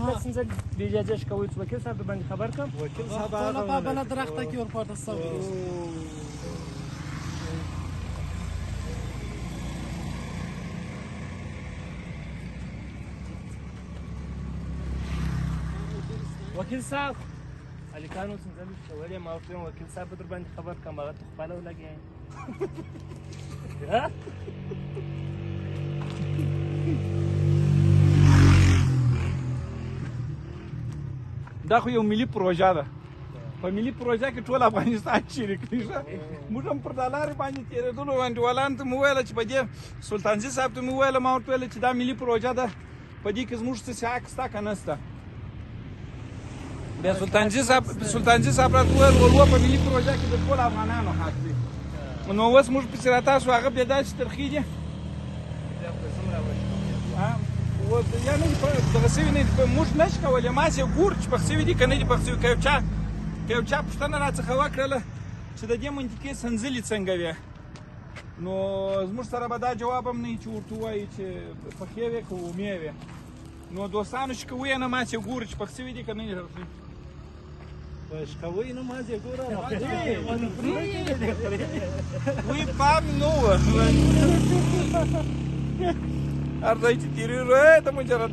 دا څنګه دی اجازه کوي چې وکیل صاحب باندې خبر کم وکیل صاحب هغه بل درخت کې ور پاتې سو وکیل صاحب الیکانو څنګه شولې ما ورته وکیل صاحب در باندې خبر کم هغه خپل ولګي دا خو یو ملي پروژه ده په ملي پروژه کې ټول افغانستان شریک دي موږ هم پر دلارې باندې تېرېدلو انډیوالانو ته مو وویله چې په دې سلطانزي صاحب ته مو وویله ما ورته ویله چې دا ملي پروژه ده په دې کې زموږ څه حق شته که نه شته بیا سلطانزي صاحب راته وویل ولو په ملي پروژه کې د ټول افغانانو حق دی نو اوس موږ پسې راتاسو هغه بیا داسې ترخې دي یعنې دغه شوي نه دي موږ نشو کولی ماسې ګورو چې پخ شوي دي که نه دي پخ شوي که یو چا پوښتنه راڅخه وکړله چې د دې منطقې سنځلې څنګه وې نو زموږ سره به دا جواب هم نه وي چې ورته ووایي چې پخې وې که ومې وې نو دوستانو شکوي نه ماسې ګورو چې پخ شوي دي که نه دي شکوي نه مازې ګوره وی پام نه و هر ځای چې تېرېږو ته مجرد